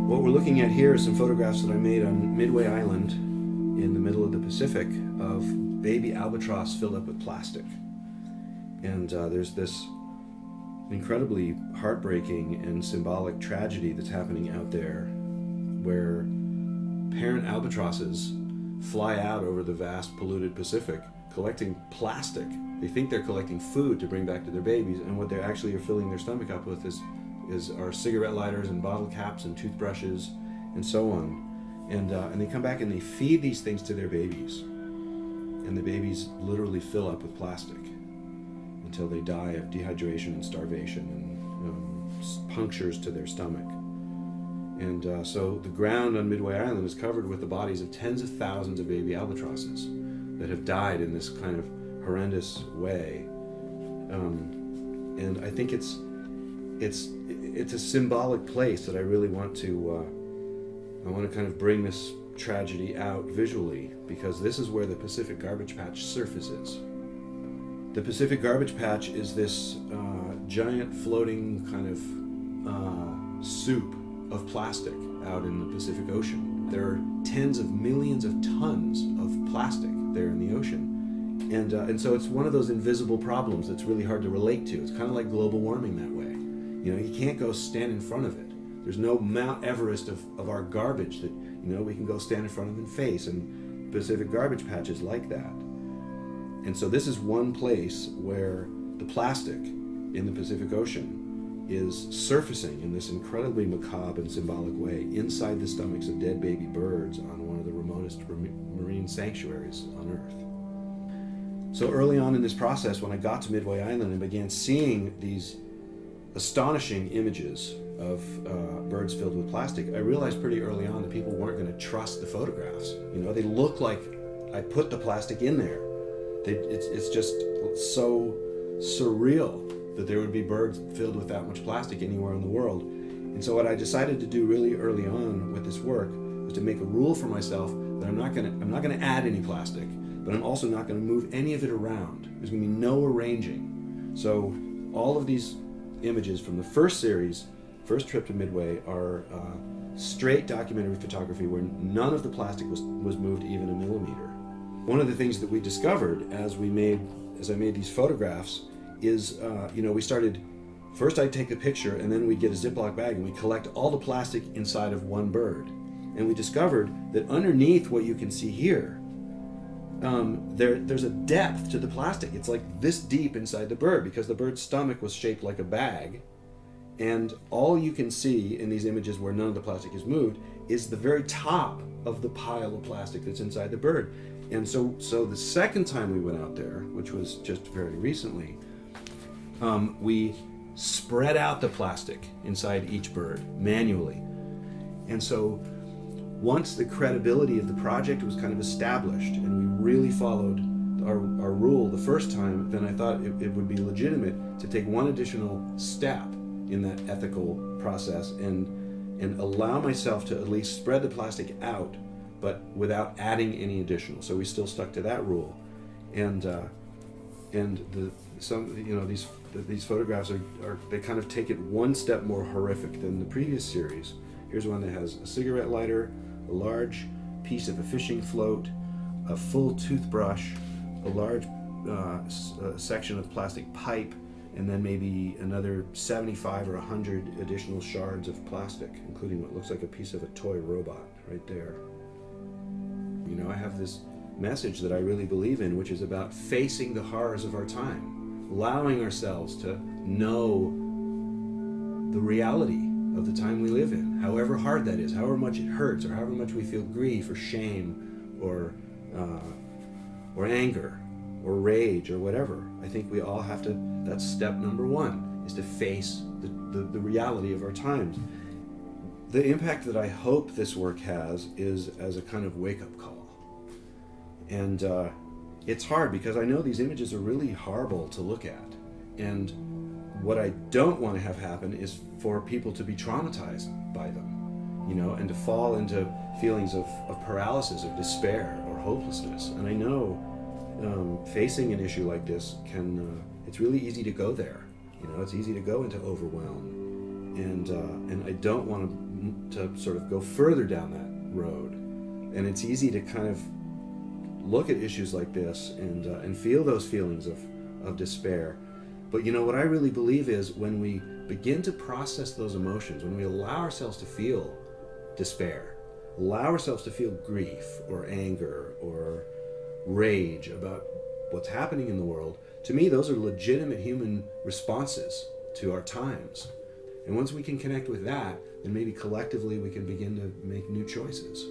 What we're looking at here are some photographs that I made on Midway Island in the middle of the Pacific of baby albatross filled up with plastic. And there's this incredibly heartbreaking and symbolic tragedy that's happening out there where parent albatrosses fly out over the vast polluted Pacific collecting plastic. They think they're collecting food to bring back to their babies, and what they actually are filling their stomach up with are cigarette lighters and bottle caps and toothbrushes and so on. And they come back and they feed these things to their babies, and the babies literally fill up with plastic until they die of dehydration and starvation and punctures to their stomach. And so the ground on Midway Island is covered with the bodies of tens of thousands of baby albatrosses that have died in this kind of horrendous way. And I think it's a symbolic place that I really want to kind of bring this tragedy out visually, because this is where the Pacific Garbage Patch surfaces. The Pacific Garbage Patch is this giant floating kind of soup of plastic out in the Pacific Ocean. There are tens of millions of tons of plastic there in the ocean. And so it's one of those invisible problems that's really hard to relate to. It's kind of like global warming that way. You know, you can't go stand in front of it. There's no Mount Everest of our garbage that, you know, we can go stand in front of and face, and Pacific Garbage Patch is like that. And so this is one place where the plastic in the Pacific Ocean is surfacing in this incredibly macabre and symbolic way inside the stomachs of dead baby birds on one of the remotest marine sanctuaries on Earth. So early on in this process, when I got to Midway Island and began seeing these astonishing images of birds filled with plastic, I realized pretty early on that people weren't going to trust the photographs. You know, they look like I put the plastic in there. It's just so surreal that there would be birds filled with that much plastic anywhere in the world. And so what I decided to do really early on with this work was to make a rule for myself that I'm not going to add any plastic, but I'm also not going to move any of it around. There's going to be no arranging. So all of these images from the first series, first trip to Midway, are straight documentary photography where none of the plastic was moved even a millimeter. One of the things that we discovered as I made these photographs is, we started, first I'd take a picture and then we'd get a Ziploc bag and we'd collect all the plastic inside of one bird. And we discovered that underneath what you can see here, there's a depth to the plastic. It's like this deep inside the bird because the bird's stomach was shaped like a bag. And all you can see in these images where none of the plastic is moved is the very top of the pile of plastic that's inside the bird. And so the second time we went out there, which was just very recently, we spread out the plastic inside each bird manually. And so once the credibility of the project was kind of established and we really followed our rule the first time, then I thought it would be legitimate to take one additional step in that ethical process and allow myself to at least spread the plastic out, but without adding any additional. So we still stuck to that rule. And these photographs they kind of take it one step more horrific than the previous series. Here's one that has a cigarette lighter, a large piece of a fishing float, a full toothbrush, a large section of plastic pipe, and then maybe another 75 or 100 additional shards of plastic, including what looks like a piece of a toy robot right there. You know, I have this message that I really believe in, which is about facing the horrors of our time, allowing ourselves to know the reality of the time we live in, however hard that is, however much it hurts, or however much we feel grief or shame or anger or rage or whatever. I think we all have to, that's step number one, is to face the reality of our times. The impact that I hope this work has is as a kind of wake-up call. And it's hard because I know these images are really horrible to look at. And what I don't want to have happen is for people to be traumatized by them, you know, and to fall into feelings of paralysis, of despair, or hopelessness. And I know facing an issue like this it's really easy to go there. You know, it's easy to go into overwhelm. And I don't want to to sort of go further down that road. And it's easy to kind of look at issues like this and feel those feelings of despair. But you know, what I really believe is when we begin to process those emotions, when we allow ourselves to feel despair, allow ourselves to feel grief or anger or rage about what's happening in the world, to me those are legitimate human responses to our times. And once we can connect with that, then maybe collectively we can begin to make new choices.